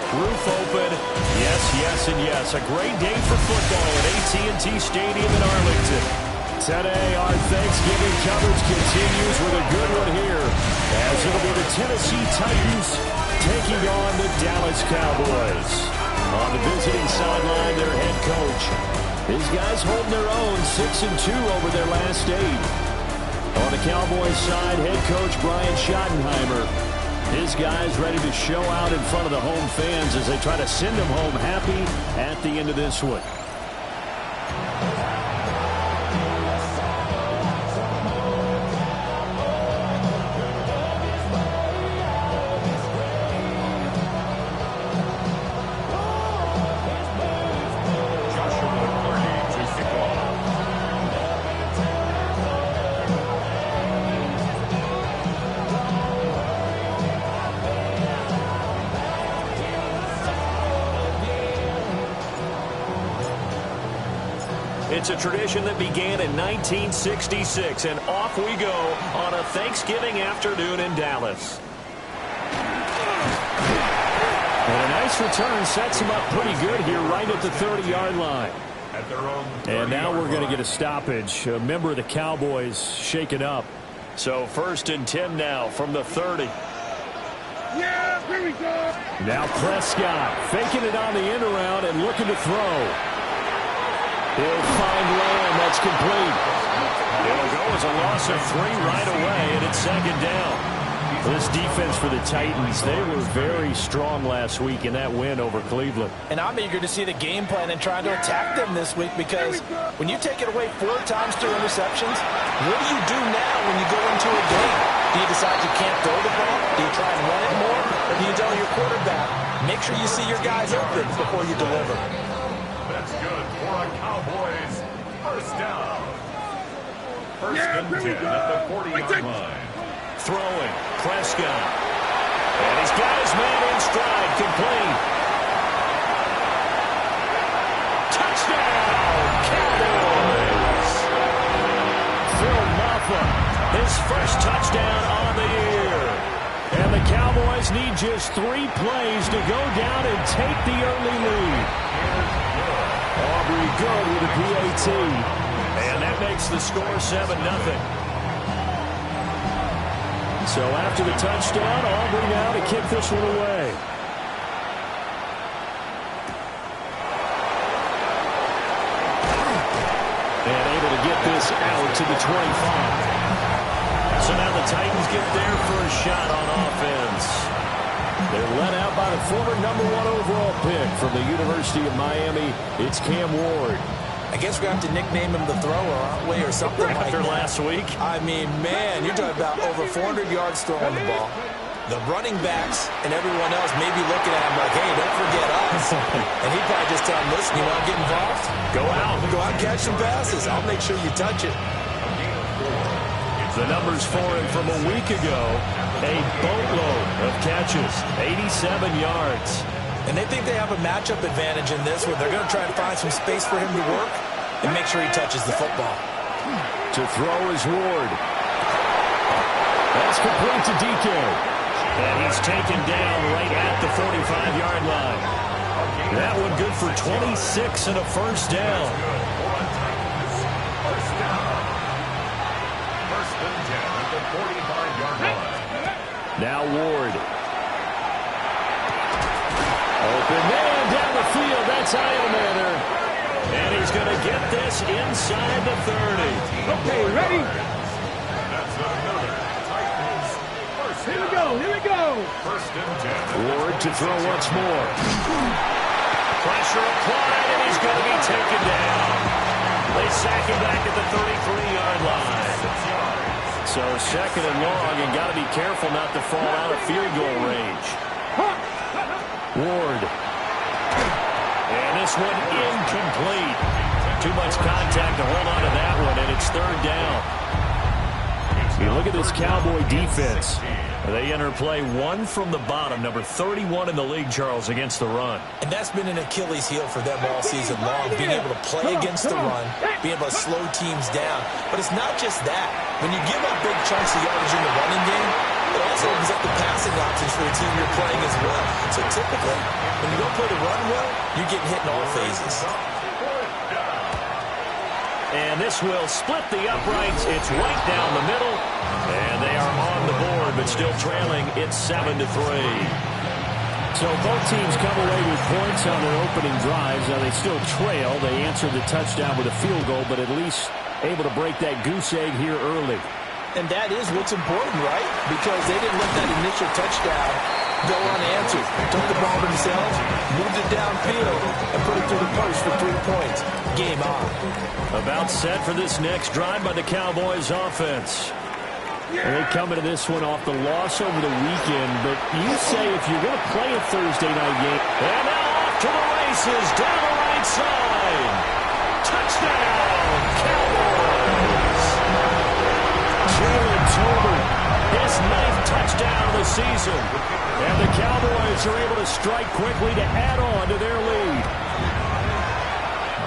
Roof open. Yes, yes, and yes. A great day for football at AT&T Stadium in Arlington. Today, our Thanksgiving coverage continues with a good one here, as it'll be the Tennessee Titans taking on the Dallas Cowboys. On the visiting sideline, their head coach. His guys holding their own, 6-2 over their last 8. On the Cowboys side, head coach Brian Schottenheimer. His guys ready to show out in front of the home fans as they try to send them home happy at the end of this one. It's a tradition that began in 1966, and off we go on a Thanksgiving afternoon in Dallas. And a nice return sets him up pretty good here right at the 30-yard line. And now we're going to get a stoppage. A member of the Cowboys shaken up. So 1st and 10 now from the 30. Yeah, here we go. Now Prescott faking it on the end around and looking to throw. He'll find Lamb. That's complete. It'll go as a loss of 3 right away, and it's 2nd down. This defense for the Titans, they were very strong last week in that win over Cleveland. And I'm eager to see the game plan and trying to attack them this week, because when you take it away 4 times through interceptions, what do you do now when you go into a game? Do you decide you can't throw the ball? Do you try and run it more? Or do you tell your quarterback, make sure you see your guys open before you deliver? That's good for a Cowboys first down. First and 10 at the 40-yard line. Throwing, Prescott. And he's got his man in stride, complete. Touchdown, Cowboys! Phil Maffa, his first touchdown on the year. And the Cowboys need just 3 plays to go down and take the early lead. Aubrey good with a PAT. And that makes the score 7-0. So after the touchdown, Aubrey now to kick this one away. And able to get this out to the 25. So now the Titans get their first shot on offense. They're led out by the former #1 overall pick from the University of Miami. It's Cam Ward. I guess we have to nickname him the thrower, aren't we, or something like After that. last week. I mean, man, you're talking about over 400 yards throwing the ball. The running backs and everyone else may be looking at him like, hey, don't forget us. And he'd probably just tell him, listen, you want to get involved? Go out and catch some passes. I'll make sure you touch it. The numbers for him from a week ago, a boatload of catches, 87 yards. And they think they have a matchup advantage in this one. They're going to try and find some space for him to work and make sure he touches the football. To throw is Ward. That's complete to DK. And he's taken down right at the 45-yard line. That one good for 26 and a first down. Now Ward. Open man down the field. That's Iomanner. And he's going to get this inside the 30. Okay, ready? Here we go, here we go. First and 10. Ward to throw once more. Pressure applied, and he's going to be taken down. They sack him back at the 33-yard line. So 2nd and long, and got to be careful not to fall out of field goal range. Ward. And this one incomplete. Too much contact to hold on to that one, and it's 3rd down. You look at this Cowboy defense. They enter play 1 from the bottom, number 31 in the league, Charles, against the run. And that's been an Achilles heel for them all season long, being able to play against the run, being able to slow teams down. But it's not just that. When you give up big chunks of yardage in the running game, It also opens up the passing options for the team you're playing as well. So typically, when you don't play the run well, you get hit in all phases. And this will split the uprights. It's right down the middle. And they are on the board, but still trailing. It's 7-3. So both teams come away with points on their opening drives. Now they still trail. They answered the touchdown with a field goal, but at least able to break that goose egg here early. And that is what's important, right? Because they didn't let that initial touchdown go unanswered. Took the ball themselves, moved it downfield, and put it through the post for 3 points. Game on. About set for this next drive by the Cowboys offense. And they come into this one off the loss over the weekend, but you say if you're going to play a Thursday night game. And now off to the races, down the right side. Touchdown, Cowboys. Jalen Tolbert, his 9th touchdown of the season. And the Cowboys are able to strike quickly to add on to their lead.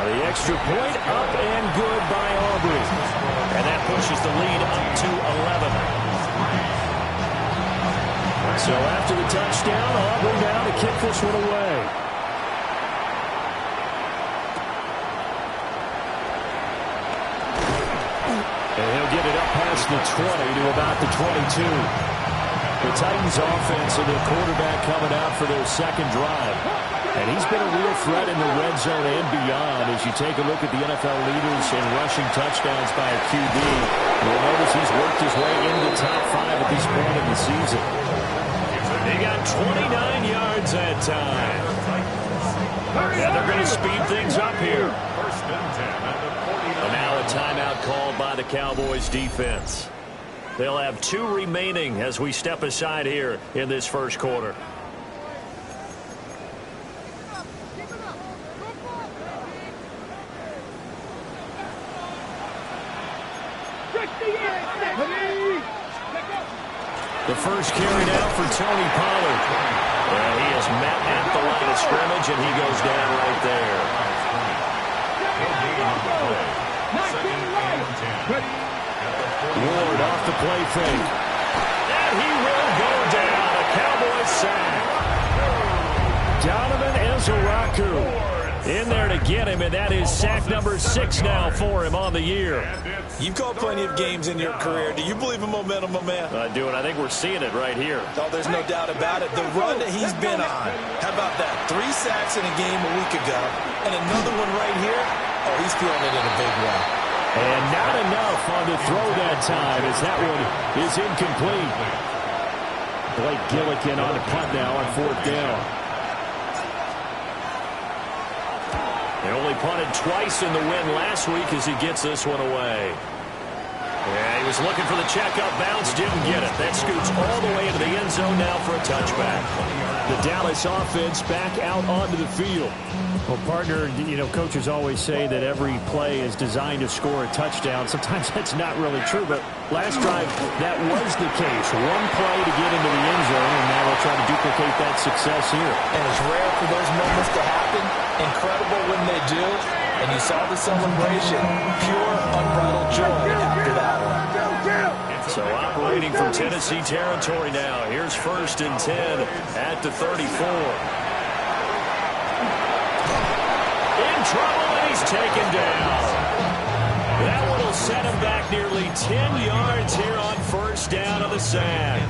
The extra point up and good by Aubrey. And that pushes the lead up to 11. So after the touchdown, Aubrey now to kick this one away. And he'll get it up past the 20 to about the 22. The Titans offense and their quarterback coming out for their second drive. And he's been a real threat in the red zone and beyond. As you take a look at the NFL leaders in rushing touchdowns by a QB, you'll notice he's worked his way into the top 5 at this point of the season. He got 29 yards that time. And they're going to speed things up here. And now a timeout called by the Cowboys defense. They'll have 2 remaining as we step aside here in this first quarter. The first carry down for Tony Pollard. Well, he is met at the line of scrimmage, and he goes down right there. Ward off the play fake. And he will go down. A Cowboys sack. Donovan Ezeraku in there to get him, and that is sack number 6 now for him on the year. You've called plenty of games in your career. Do you believe in momentum, my man? I do, and I think we're seeing it right here. Oh, there's no doubt about it. The run that he's been on. How about that? 3 sacks in a game a week ago, and another one right here. Oh, he's feeling it in a big way. And not enough on the throw that time, as that one is incomplete. Blake Gillikin on the punt now on 4th down. They only punted twice in the win last week as he gets this one away. Yeah, he was looking for the checkup bounce, didn't get it. That scoots all the way into the end zone now for a touchback. The Dallas offense back out onto the field. Well, partner, you know, coaches always say that every play is designed to score a touchdown. Sometimes that's not really true, but last drive, that was the case. One play to get into the end zone, and now they'll try to duplicate that success here. And it's rare for those moments to happen. Incredible when they do. And you saw the celebration. Pure, unbridled joy after that one. So operating from Tennessee territory now. Here's 1st and 10 at the 34. In trouble, and he's taken down. That one will set him back nearly 10 yards here on 1st down of the sack.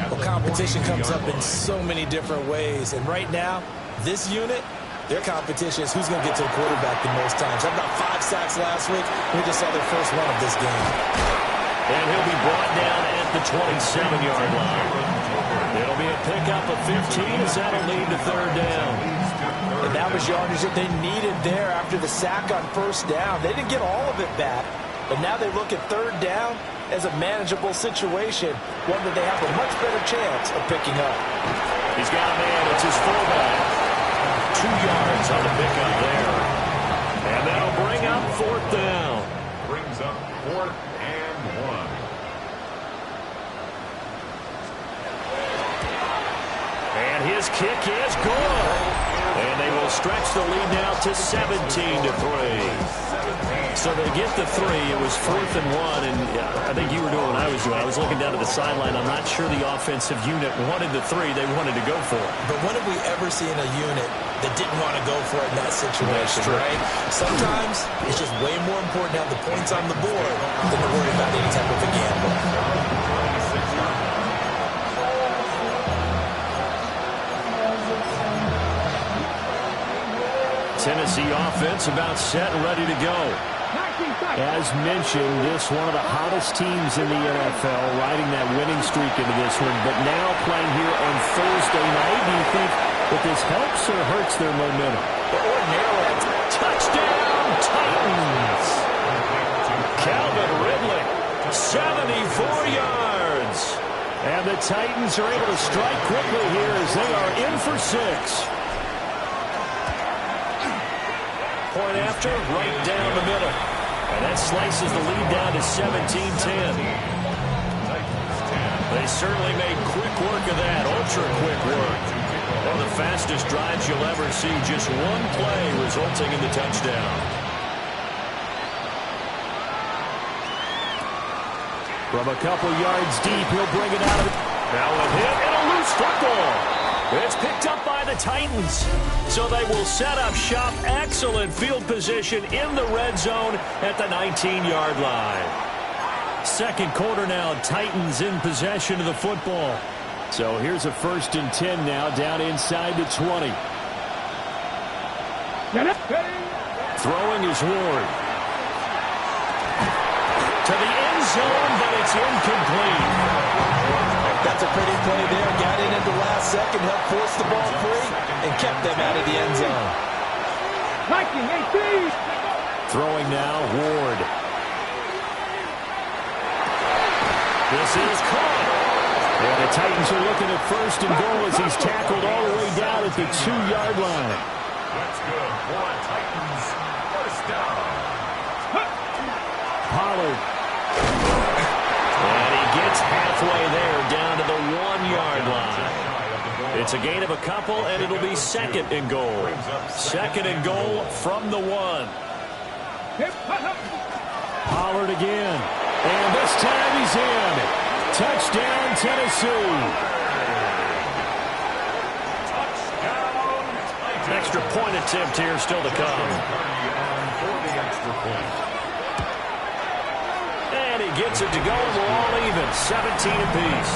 Well, competition comes up in so many different ways. And right now, this unit, their competition is who's going to get to the quarterback the most times. How about 5 sacks last week? We just saw their first one of this game. And he'll be brought down at the 27-yard line. It'll be a pickup of 15 as that'll lead to 3rd down. And that was yardage that they needed there after the sack on 1st down. They didn't get all of it back, but now they look at 3rd down as a manageable situation, one that they have a much better chance of picking up. He's got a man. It's his fullback. 2 yards on the pickup there. And that'll bring up 4th down. Brings up 4th and 1. And His kick is good. And they will stretch the lead now to 17-3. So they get the 3. It was 4th and 1, and I think you were doing what I was doing. I was looking down at the sideline. I'm not sure the offensive unit wanted the 3. They wanted to go for it. But when have we ever seen a unit that didn't want to go for it in that situation, right? Sometimes it's just way more important to have the points on the board than to worry about any type of a gamble. Tennessee offense about set and ready to go. As mentioned, this one of the hottest teams in the NFL, riding that winning streak into this one, but now playing here on Thursday night. Do you think that this helps or hurts their momentum? Ordinarily, touchdown, Titans! Calvin Ridley, 74 yards. And the Titans are able to strike quickly here as they are in for 6. Point after, right down the middle. And that slices the lead down to 17-10. They certainly made quick work of that, ultra-quick work. One of the fastest drives you'll ever see, just one play resulting in the touchdown. From a couple yards deep, he'll bring it out of it. Now a hit and a loose football. It's picked up by the Titans. So they will set up shop. Excellent field position in the red zone at the 19-yard line. Second quarter now, Titans in possession of the football. So here's a 1st and 10 now, down inside the 20. Throwing is Ward. To the end zone, but it's incomplete. That's a pretty play there. Got in at the last second, helped force the ball free, and kept them out of the end zone. Throwing now, Ward. This is caught. And the Titans are looking at 1st and goal as he's tackled all the way down at the 2-yard line. That's good for Titans. 1st down. Pollard. And he gets halfway there down to the 1-yard line. It's a gain of a couple, and it'll be 2nd and goal. 2nd and goal from the 1. Pollard again. And this time he's in. Touchdown, Tennessee. Extra point attempt here still to come. And he gets it to go, and we're all even. 17 apiece.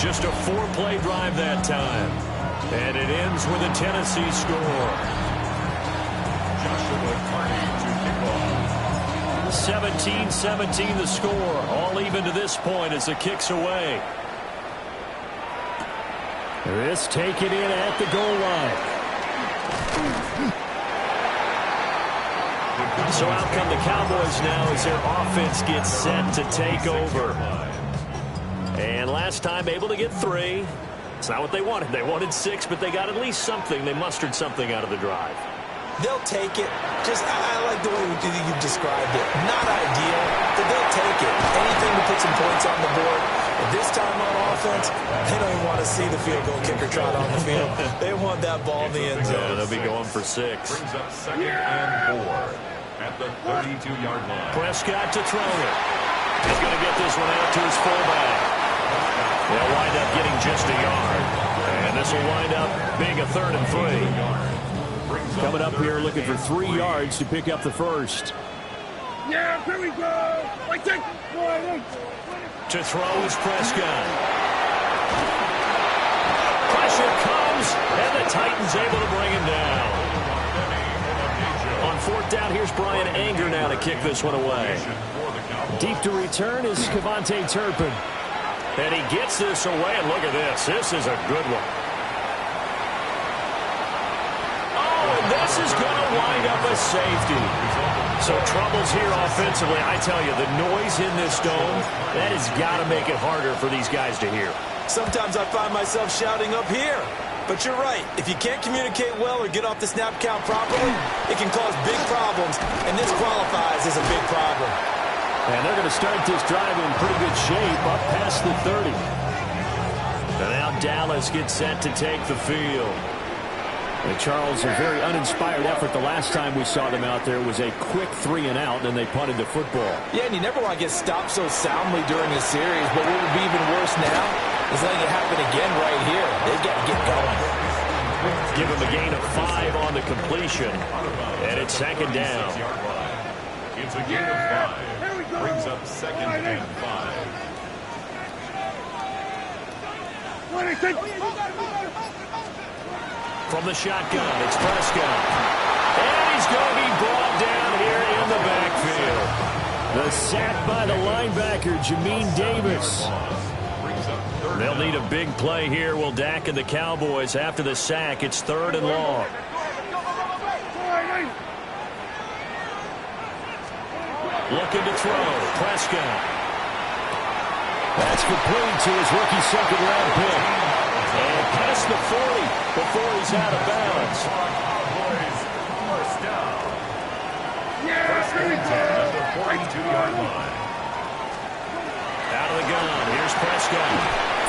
Just a 4-play drive that time. And it ends with a Tennessee score. Joshua Carney to kick off. 17-17 the score. All even to this point as the kick's away. This taken in at the goal line. So out come the Cowboys now as their offense gets set to take over. And last time able to get 3. It's not what they wanted. They wanted 6, but they got at least something. They mustered something out of the drive. They'll take it. I like the way you described it. Not ideal, but they'll take it. Anything to put some points on the board. But this time on offense, they don't even want to see the field goal kicker trot on the field. They want that ball in the end zone. Yeah, they'll be going for 6. Brings up 2nd and 4 at the 32-yard line. Prescott to throw it. He's going to get this one out to his fullback. They'll wind up getting just a yard. And this will wind up being a 3rd and 3. Coming up here looking for 3 yards to pick up the 1st. Yeah, here we go. To throw is Prescott. Pressure comes, and the Titans able to bring him down. On 4th down, here's Brian Anger now to kick this one away. Deep to return is Kevontae Turpin. And he gets this away, and look at this. This is a good one. This is going to wind up a safety. So troubles here offensively. I tell you, the noise in this dome, that has got to make it harder for these guys to hear. Sometimes I find myself shouting up here. But you're right. If you can't communicate well or get off the snap count properly, it can cause big problems. And this qualifies as a big problem. And they're going to start this drive in pretty good shape up past the 30. And now Dallas get set to take the field. And Charles, a very uninspired effort the last time we saw them out there was a quick 3-and-out, and then they punted the football. Yeah, and you never want to get stopped so soundly during the series, but what would be even worse now is letting it happen again right here. They've got to get going. Give him a gain of 5 on the completion, and it's second down. It's a gain of 5. Brings up second and 5. From the shotgun, it's Prescott. And he's going to be brought down here in the backfield. The sack by the linebacker, Jamin Davis. They'll need a big play here, will Dak and the Cowboys. After the sack, it's 3rd and long. Looking to throw, Prescott. That's complete to his rookie second-round pick. And past the 40 before he's out of bounds. First down. First and 10 at the 42-yard line. Out of the gun. Here's Prescott.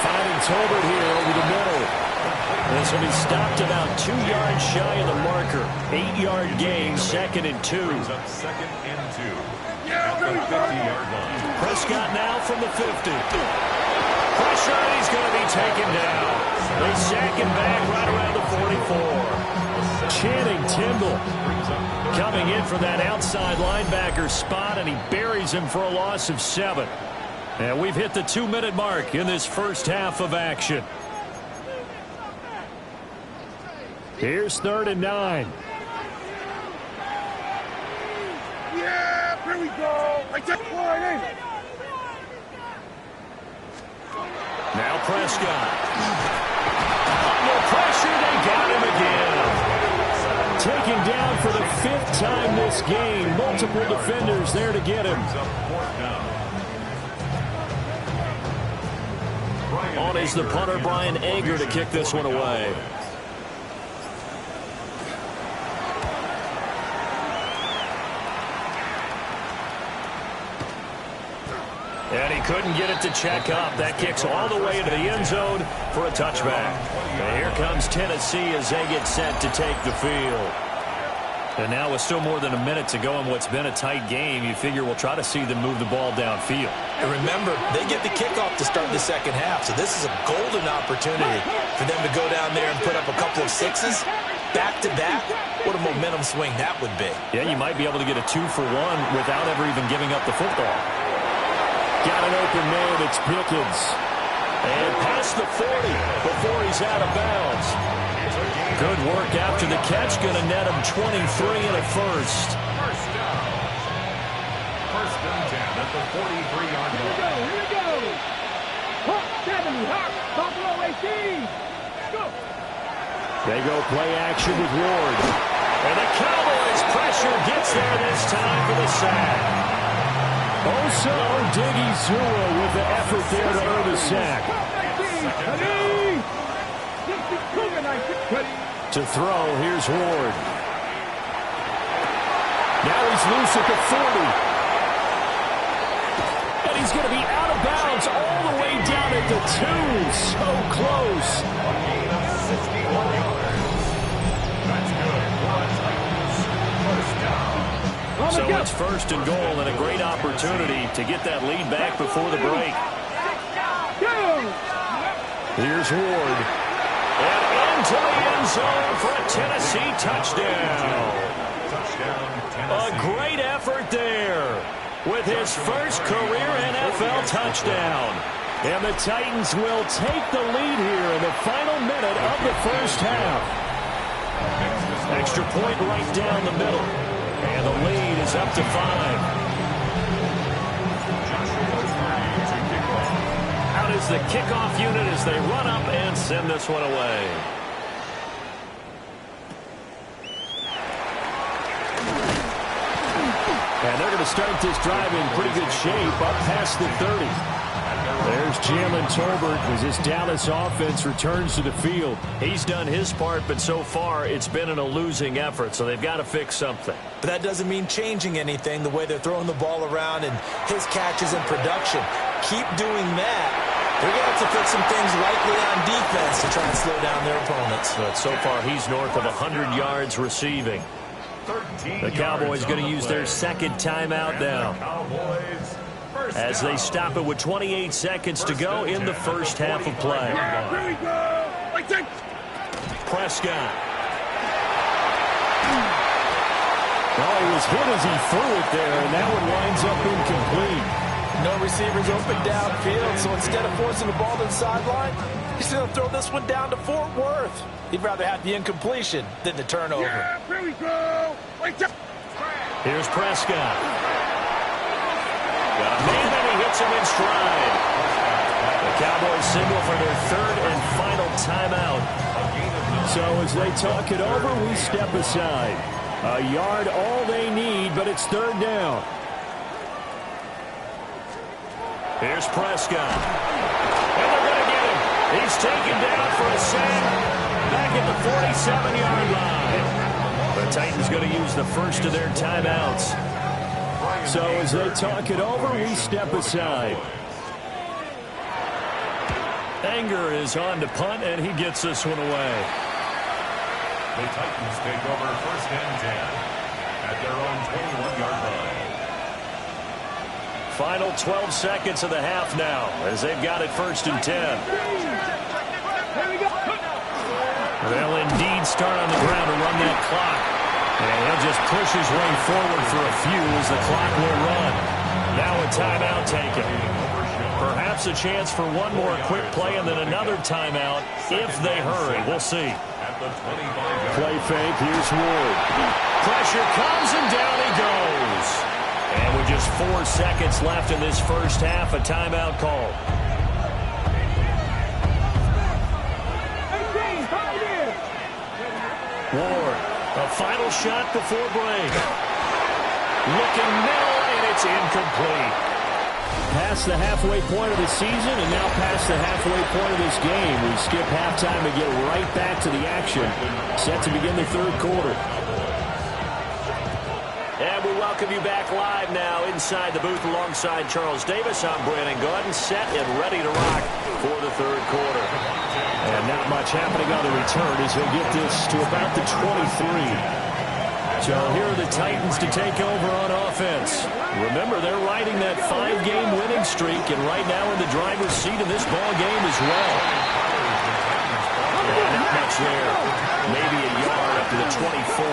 Finding Tolbert here over the middle. This will be stopped about 2 yards shy of the marker. 8-yard gain, 2nd and 2. Brings up 2nd and 2 at the 50-yard line. Prescott now from the 50. Pressure, and he's going to be taken down. They sack him back right around the 44. Channing Tindall coming in for that outside linebacker spot, and he buries him for a loss of 7. And we've hit the 2-minute mark in this first half of action. Here's 3rd and 9. Yeah, here we go. I take one. Now Prescott. Under pressure, they got him again. Taken down for the 5th time this game. Multiple defenders there to get him. On is the punter, Brian Ager, to kick this one away. And he couldn't get it to check up. That kicks all the way into the end zone for a touchback. And here comes Tennessee as they get set to take the field. And now with still more than a minute to go in what's been a tight game, you figure we'll try to see them move the ball downfield. And remember, they get the kickoff to start the second half, so this is a golden opportunity for them to go down there and put up a couple of 6s back-to-back. What a momentum swing that would be. Yeah, you might be able to get a 2-for-1 without ever even giving up the football. Got an open man, it's Pickens. And past the 40 before he's out of bounds. Good work after the catch, going to net him 23 and a first. First down. First and 10 at the 43-yard line. Here we go. Hawk 70, Hawk, Buffalo 18. Go. They go play action with Ward. And the Cowboys pressure gets there this time for the sack. Osa Odighizuwa with the effort there to earn the sack. To throw, here's Ward. Now he's loose at the 40. And he's going to be out of bounds all the way down at the 2. So close. That's good. First down. So it's 1st and goal and a great opportunity to get that lead back before the break. Here's Ward. And into the end zone for a Tennessee touchdown. A great effort there with his first career NFL touchdown. And the Titans will take the lead here in the final minute of the first half. Extra point right down the middle. And the lead is up to 5. Out is the kickoff unit as they run up and send this one away. And they're going to start this drive in pretty good shape up past the 30. There's Jalen Tolbert as this Dallas offense returns to the field. He's done his part, but so far it's been in a losing effort, so they've got to fix something. But that doesn't mean changing anything, the way they're throwing the ball around and his catches and production. Keep doing that, They're going to have to put some things likely on defense to try and slow down their opponents. But so far, he's north of 100 yards receiving. The Cowboys going to use their second timeout now, as they stop it with 28 seconds to go in the first half of play. Here we go. Prescott. Well, he was hit as he threw it there, and that one winds up incomplete. No receivers open downfield, so instead of forcing the ball to the sideline, he's going to throw this one down to Fort Worth. He'd rather have the incompletion than the turnover. Yeah, here we go. Here's Prescott. Got a man, and he hits him in stride. The Cowboys signal for their third and final timeout. So as they talk it over, we step aside. A yard all they need, but it's third down. Here's Prescott. And they're going to get him. He's taken down for a sack back at the 47-yard line. The Titans going to use the first of their timeouts. So as they talk it over, we step aside. Anger is on to punt, and he gets this one away. The Titans take over first and 10 at their own 21-yard line. Final 12 seconds of the half now, as they've got it first and 10. They'll indeed start on the ground to run that clock. And he'll just push his way forward for a few as the clock will run. Now a timeout taken. Perhaps a chance for one more quick play and then another timeout if they hurry. We'll see. Play fake. Here's Ward. Pressure comes and down he goes. And with just 4 seconds left in this first half, a timeout call. Ward, a final shot before break. Looking middle, and it's incomplete. Past the halfway point of the season, and now past the halfway point of this game. We skip halftime and get right back to the action. Set to begin the third quarter. And we welcome you back live now inside the booth alongside Charles Davis. I'm Brandon Gaudin, set and ready to rock for the third quarter. And not much happening on the return as he'll get this to about the 23. So here are the Titans to take over on offense. Remember, they're riding that 5-game winning streak, and right now in the driver's seat in this ball game as well. And not much there. Maybe a yard up to the 24.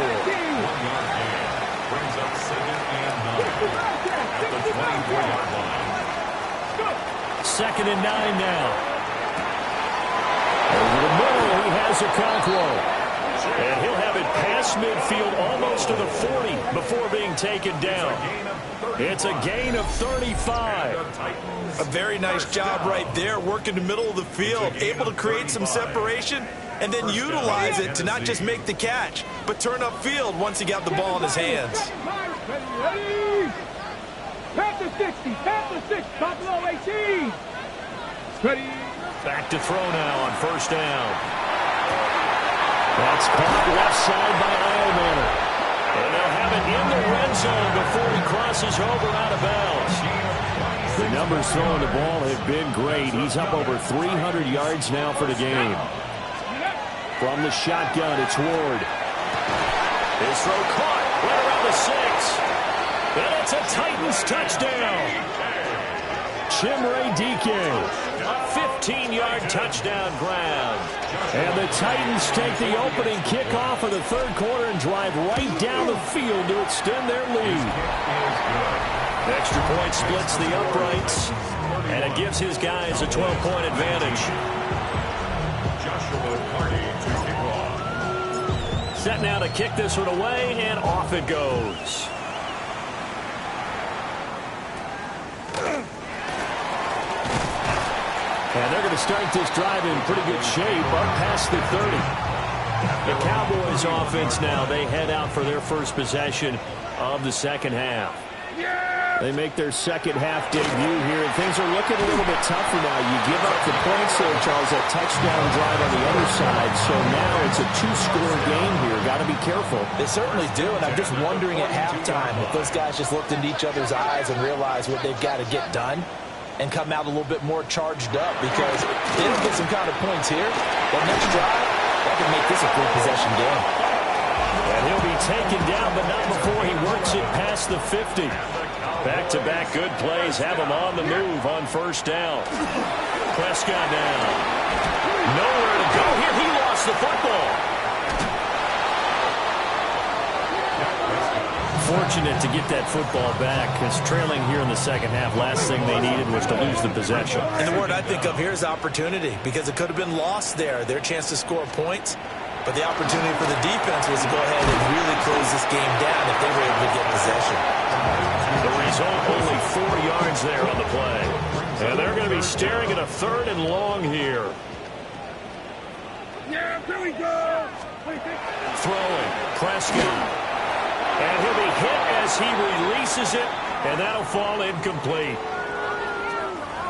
Brings up 2nd and 9 at the 24-yard line. 2nd and 9 now. Over the middle, he has Okonkwo. And he'll have it past midfield almost to the 40 before being taken down. It's a gain of 35. A very nice job right there, working the middle of the field, able to create some separation, and then utilize it to not just make the catch, but turn upfield once he got the ball in his hands. Pass to 60, pass to 6, Buffalo 18. Ready. Back to throw now on first down. That's caught left side by Eilmanor. And they'll have it in the red zone before he crosses over out of bounds. The numbers throwing the ball have been great. He's up over 300 yards now for the game. From the shotgun, it's Ward. His throw caught right around the 6. And it's a Titans touchdown. Chimere Dike. 15-yard touchdown grab. And the Titans take the opening kickoff of the third quarter and drive right down the field to extend their lead. Extra point splits the uprights, and it gives his guys a 12-point advantage. Set now to kick this one away, and off it goes. And they're going to start this drive in pretty good shape, up past the 30. The Cowboys offense now, they head out for their first possession of the second half. They make their second half debut here, and things are looking a little bit tougher now. You give up the points there, Charles, that touchdown drive on the other side. So now it's a 2-score game here. Got to be careful. They certainly do, and I'm just wondering at halftime if those guys just looked into each other's eyes and realized what they've got to get done. and come out a little bit more charged up, because if they don't get some kind of points here, that next drive, that can make this a full possession game. And he'll be taken down, but not before he works it past the 50. Back-to-back good plays have him on the move on first down. Prescott down. Nowhere to go here. He lost the football. Fortunate to get that football back, because trailing here in the second half, last thing they needed was to lose the possession. And the word I think of here is opportunity, because it could have been lost there, their chance to score points. But the opportunity for the defense was to go ahead and really close this game down if they were able to get possession. The result, only 4 yards there on the play. And they're going to be staring at a 3rd and long here. Yeah, here we go. Throwing, Prescott. And he'll be hit as he releases it, and that'll fall incomplete.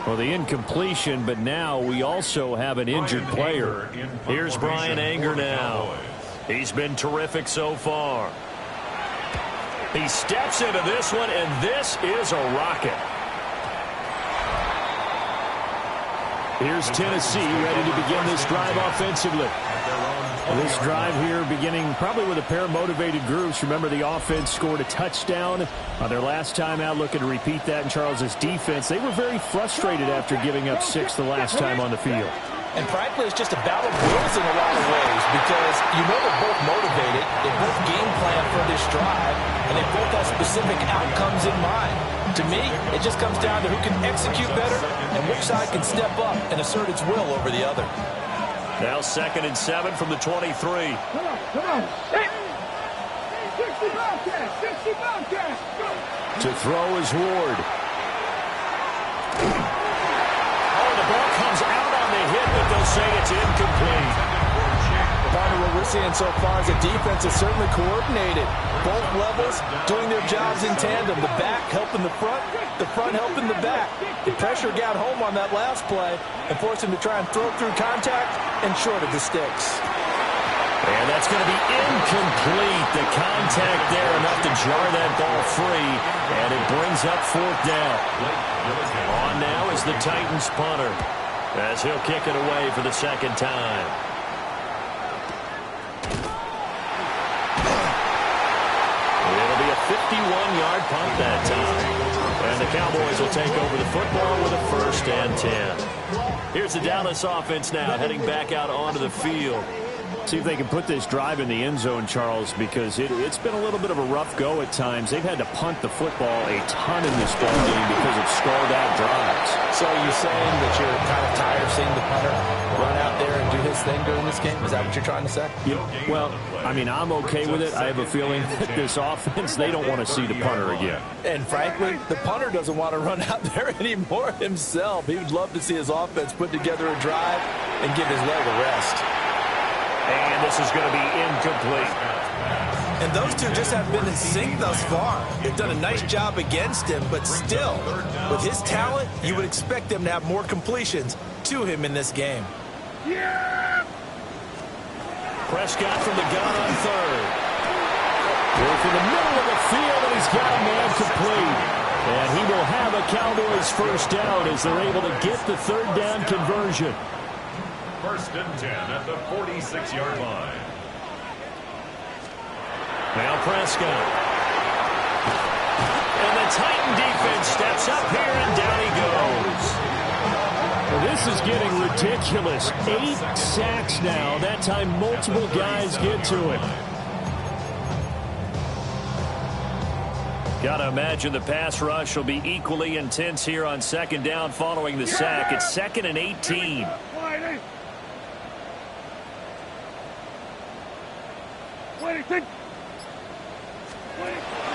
Well, the incompletion, but now we also have an injured player. Here's Bryan Anger now. He's been terrific so far. He steps into this one, and this is a rocket. Here's Tennessee ready to begin this drive offensively. This drive here beginning probably with a pair of motivated groups. Remember, the offense scored a touchdown on their last time out, looking to repeat that in Charles's defense. They were very frustrated after giving up 6 the last time on the field. And frankly, it's just a battle of wills in a lot of ways, because you know they're both motivated, they both game plan for this drive, and they both have specific outcomes in mind. To me, it just comes down to who can execute better and which side can step up and assert its will over the other. Now 2nd and 7 from the 23. Come on. 60 Bobcats. To throw is Ward. Oh, the ball comes out on the hit, but they'll say it's incomplete. Partner, what we're seeing so far is the defense is certainly coordinated. Both levels doing their jobs in tandem. The back helping the front helping the back. The pressure got home on that last play and forced him to try and throw through contact and short of the sticks. And that's going to be incomplete. The contact there enough to jar that ball free, and it brings up 4th down. On now is the Titans punter, as he'll kick it away for the 2nd time. It'll be a 51-yard punt that time. And the Cowboys will take over the football with a 1st and 10. Here's the Dallas offense now, heading back out onto the field. See if they can put this drive in the end zone, Charles, because it's been a little bit of a rough go at times. They've had to punt the football a ton in this ball game because of stalled-out drives. So are you saying that you're kind of tired of seeing the punter run out there and do his thing during this game? Is that what you're trying to say? Yeah, well, I mean, I'm okay with it. I have a feeling that this offense, they don't want to see the punter again. And frankly, the punter doesn't want to run out there anymore himself. He would love to see his offense put together a drive and give his leg a rest. And this is going to be incomplete. And those two just haven't been in sync thus far. They've done a nice job against him, but still, with his talent, you would expect them to have more completions to him in this game. Yeah! Prescott from the gun on 3rd. Goes for the middle of the field, and he's got a man complete. And he will have a Cowboys 1st down as they're able to get the 3rd down conversion. 1st and 10 at the 46-yard line. Now Prescott. And the Titan defense steps up here, and down he goes. Well, this is getting ridiculous. 8 sacks now. That time multiple guys get to it. Got to imagine the pass rush will be equally intense here on 2nd down following the sack. It's 2nd and 18.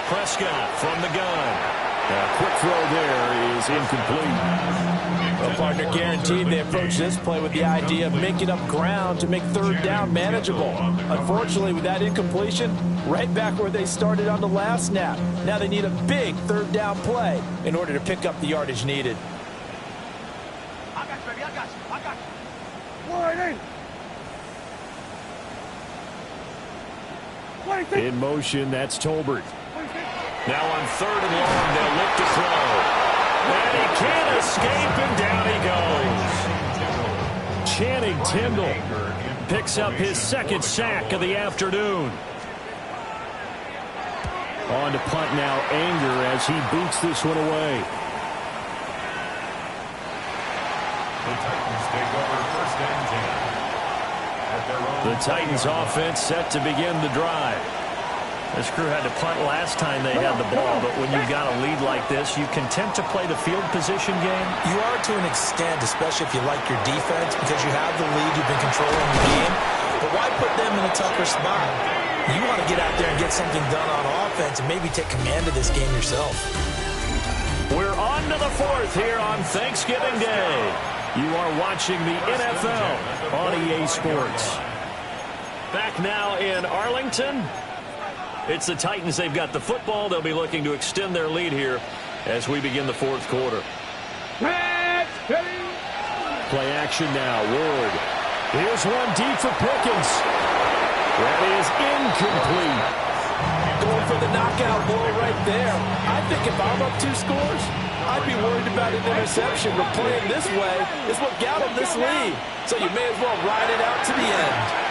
Prescott from the gun. A quick throw there is incomplete. Well, partner, guaranteed they approach this play with the idea of making up ground to make 3rd down manageable. Unfortunately, with that incompletion, right back where they started on the last snap. Now they need a big 3rd down play in order to pick up the yardage needed. I got you, baby. I got you. Wide in. In motion, that's Tolbert. Now on 3rd and long, they'll look to throw. And he can't escape, and down he goes. Channing Tindall picks up his second sack of the afternoon. On to punt now, Anger, as he boots this one away. The Titans take over 1st and 10. The Titans offense set to begin the drive. This crew had to punt last time they had the ball, but when you've got a lead like this, you content to play the field position game? You are to an extent, especially if you like your defense, because you have the lead, you've been controlling the game. But why put them in a tougher spot? You want to get out there and get something done on offense and maybe take command of this game yourself. We're on to the 4th here on Thanksgiving Day. You are watching the NFL on EA Sports. Back now in Arlington. It's the Titans. They've got the football. They'll be looking to extend their lead here as we begin the 4th quarter. Play action now. Ward. Here's one deep for Pickens. That is incomplete. Going for the knockout blow right there. I think if I'm up 2 scores, I'd be worried about an interception. But playing this way is what got him this lead. So you may as well ride it out to the end.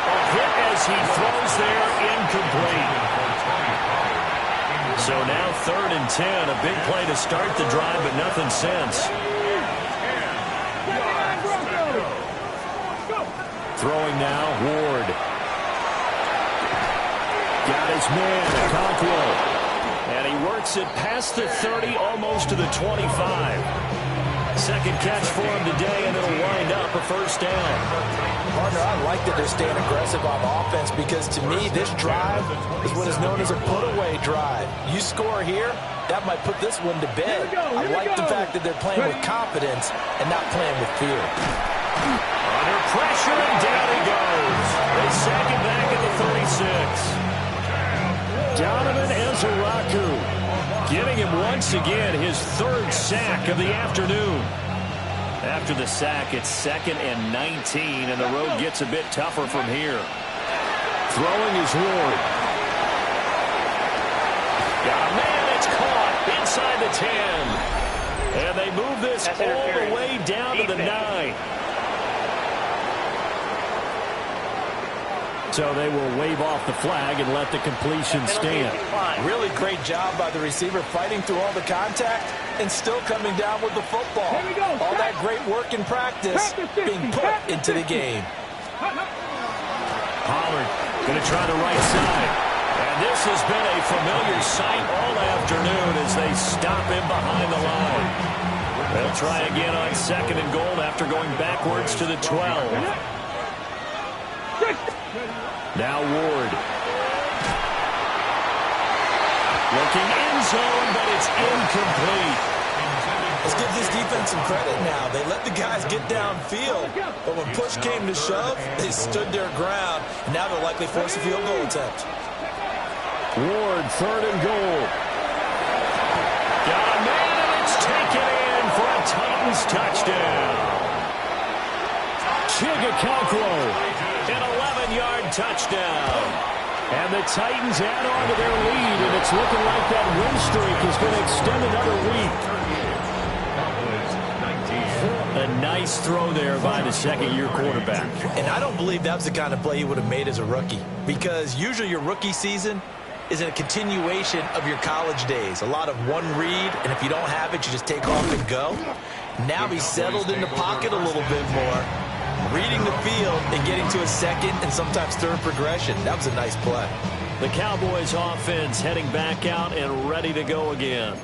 A hit as he throws there, incomplete. So now 3rd and 10. A big play to start the drive, but nothing since. Throwing now, Ward. Got his man, Okonkwo. And he works it past the 30, almost to the 25. Second catch for him today, and it'll wind up a 1st down. Partner, I like that they're staying aggressive on offense because, to me, this drive is what is known as a put-away drive. You score here, that might put this one to bed. I like the fact that they're playing with confidence and not playing with fear. Under pressure, and down he goes. They sack him back at the 36. Donovan Ezeraku getting him once again his 3rd sack of the afternoon. After the sack, it's 2nd and 19, and the road gets a bit tougher from here. Throwing is Ward. Got a man, it's caught inside the 10. And they move this all the way down to the 9. So they will wave off the flag and let the completion stand. Really great job by the receiver fighting through all the contact and still coming down with the football. All that great work in practice being put into the game. Pollard going to try the right side. And this has been a familiar sight all afternoon as they stop him behind the line. They'll try again on 2nd and goal after going backwards to the 12. Now Ward. Looking end zone, but it's incomplete. Let's give this defense some credit now. They let the guys get downfield, but when push came to shove, they stood their ground. And now they'll likely force a field goal attempt. Ward, 3rd and goal. Got a man, and it's taken in for a Titans touchdown. Okonkwo, an 11-yard touchdown. And the Titans add on to their lead, and it's looking like that win streak is going to extend another week. A nice throw there by the 2nd-year quarterback. And I don't believe that was the kind of play he would have made as a rookie, because usually your rookie season is a continuation of your college days. A lot of one read, and if you don't have it, you just take off and go. Now he's settled in the pocket a little bit more, reading the field and getting to a 2nd and sometimes 3rd progression. That was a nice play. The Cowboys offense heading back out and ready to go again.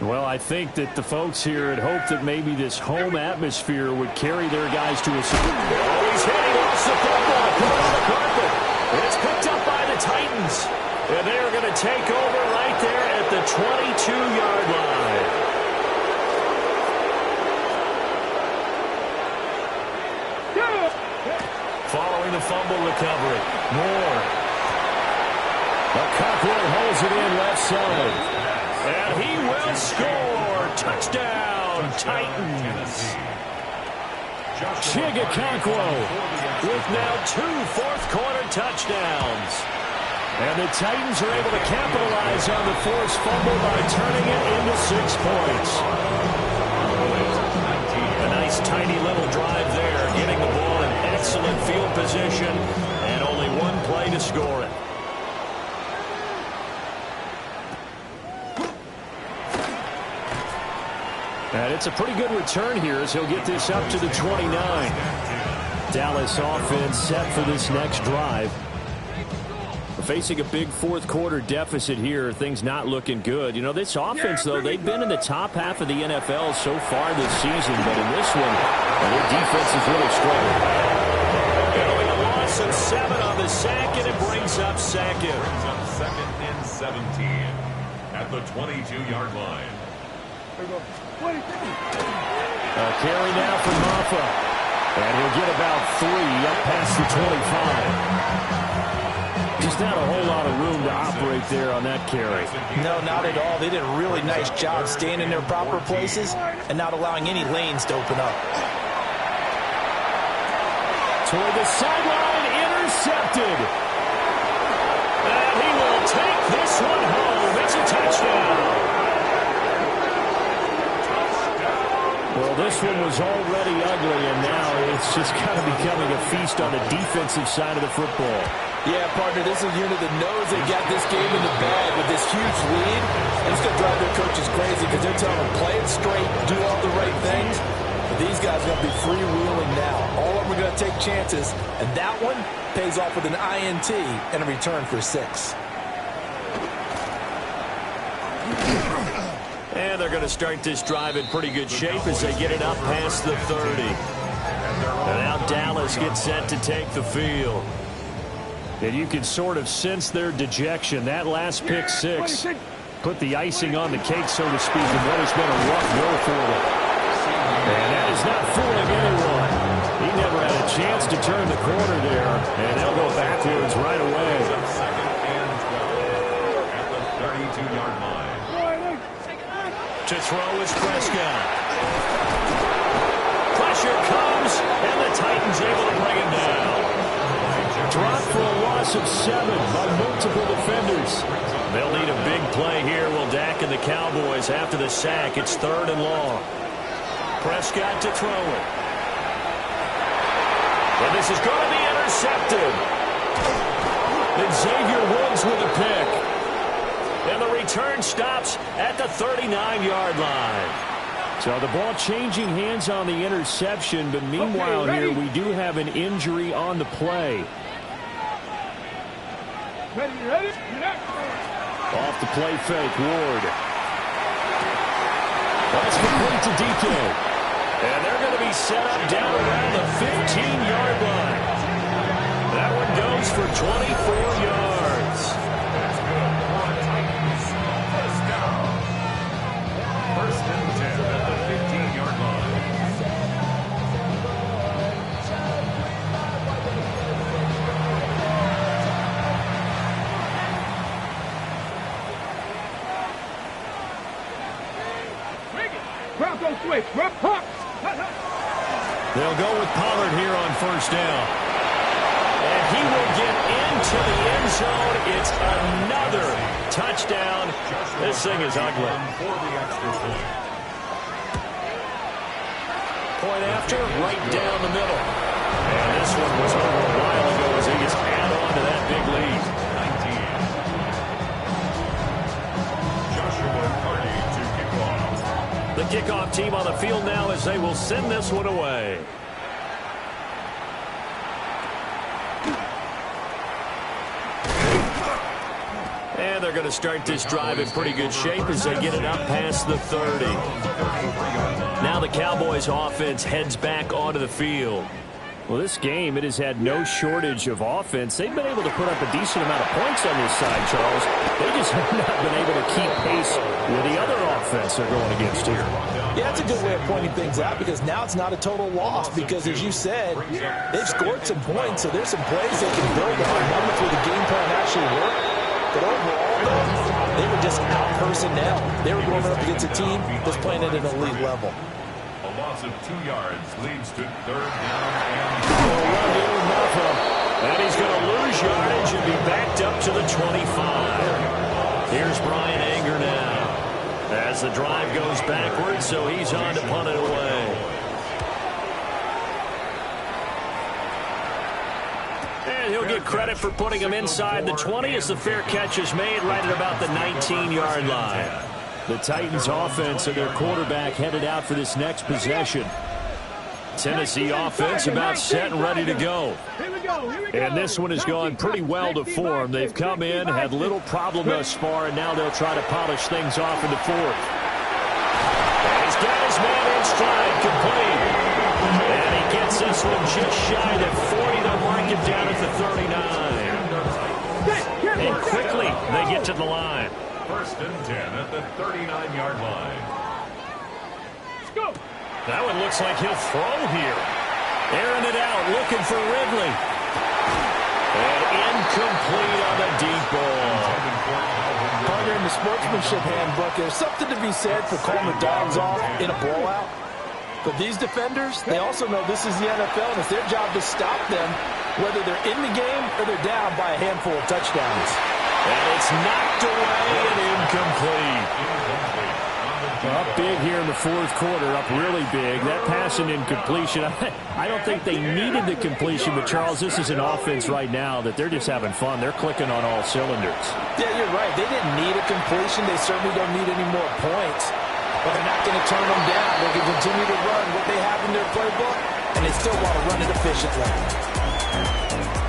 Well, I think that the folks here had hoped that maybe this home atmosphere would carry their guys to a Super Bowl. Oh, he's hitting off the football, put on the carpet. And it's picked up by the Titans. And they are going to take over right there at the 22-yard line. Following the fumble recovery, Moore. Okonkwo holds it in left side. And he will score. Touchdown, Titans. Okonkwo with now 2 fourth-quarter touchdowns. And the Titans are able to capitalize on the forced fumble by turning it into 6 points. A nice tiny little drive there, getting the ball in excellent field position, and only one play to score it. And it's a pretty good return here as he'll get this up to the 29. Dallas offense set for this next drive. We're facing a big fourth quarter deficit here. Things not looking good. You know, this offense, though, they've been in the top half of the NFL so far this season. But in this one, their defense is really struggling. It'll be a loss of 7 on the sack, and it brings up second. Brings up second and 17 at the 22-yard line. A carry now for Maffa. And he'll get about 3 up past the 25. Just not a whole lot of room to operate there on that carry. No, not at all. They did a really nice job staying in their proper places and not allowing any lanes to open up. Toward the sideline, intercepted. And he will take this one home. It's a touchdown. Well, this one was already ugly, and now it's just kind of becoming a feast on the defensive side of the football. Yeah, partner, this is a unit that knows they got this game in the bag with this huge lead. And it's going to drive their coaches crazy because they're telling them, play it straight, do all the right things. But these guys are going to be freewheeling now. All of them are going to take chances, and that one pays off with an INT and a return for 6. And they're going to start this drive in pretty good shape as they get it up past the 30. And now Dallas gets set to take the field. And you can sort of sense their dejection. That last pick 6 put the icing on the cake, so to speak, and what has been a rough go for them. And that is not fooling anyone. He never had a chance to turn the corner there, and they'll go backwards right away. Second and 12 at the 32-yard line. To throw is Prescott. Pressure comes, and the Titans able to bring him down. Dropped for a loss of 7 by multiple defenders. They'll need a big play here. Will Dak and the Cowboys after the sack. It's 3rd and long. Prescott to throw it. And this is going to be intercepted. And Xavier Woods with a pick. And the return stops at the 39-yard line. So the ball changing hands on the interception, but meanwhile here we do have an injury on the play. Ready? Off the play fake, Ward. That's complete to DK. And they're going to be set up down around the 15-yard line. That one goes for 24 yards. First and 10 at the 15-yard line. Bronco switch. They'll go with Pollard here on first down. And he will get into the end zone. It's another touchdown. This thing is ugly. For the extra point. Point after, right down the middle. And this one was over a while ago as he gets add on to that big lead. 19. Joshua Carty to kick off. The kickoff team on the field now as they will send this one away. And they're going to start this drive in pretty good shape as they get it up past the 30. Now the Cowboys offense heads back onto the field. Well, this game, it has had no shortage of offense. They've been able to put up a decent amount of points on this side, Charles. They just have not been able to keep pace with the other offense they're going against here. Yeah, that's a good way of pointing things out because now it's not a total loss because, as you said, they've scored some points, so there's some plays they can build on, moments where the game plan actually worked. But overall, though, they were just out-personnel. They were going up against a team that's playing at an elite level. A loss of 2 yards leads to 3rd down and And he's going to lose yardage and be backed up up to the 25. Here's Brian Anger now. As the drive goes backwards, so he's on to punt it away. And he'll get credit for putting him inside the 20 as the fair catch is made right at about the 19-yard line. The Titans offense and their quarterback headed out for this next possession. Tennessee offense about set and ready to go. And this one has gone pretty well to form. They've come in, had little problem thus far, and now they'll try to polish things off in the fourth. And he's got his man in stride, complete. And he gets this one just shy of 40. They'll mark it down at the 39. And quickly, they get to the line. First and 10 at the 39-yard line. Let's go. That one looks like he'll throw here. Airing it out, looking for Ridley. And incomplete on the deep ball. Partner, in the sportsmanship handbook, there's something to be said for calling the dogs off in a blowout. But these defenders, they also know this is the NFL, and it's their job to stop them, whether they're in the game or they're down by a handful of touchdowns. And it's knocked away and incomplete. Up big here in the fourth quarter, up really big. That pass and incompletion, I don't think they needed the completion, but Charles, this is an offense right now that they're just having fun. They're clicking on all cylinders. Yeah, you're right. They didn't need a completion. They certainly don't need any more points. But they're not going to turn them down. They can continue to run what they have in their playbook, and they still want to run it efficiently.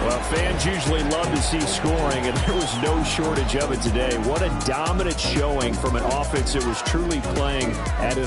Well, fans usually love to see scoring, and there was no shortage of it today. What a dominant showing from an offense that was truly playing at an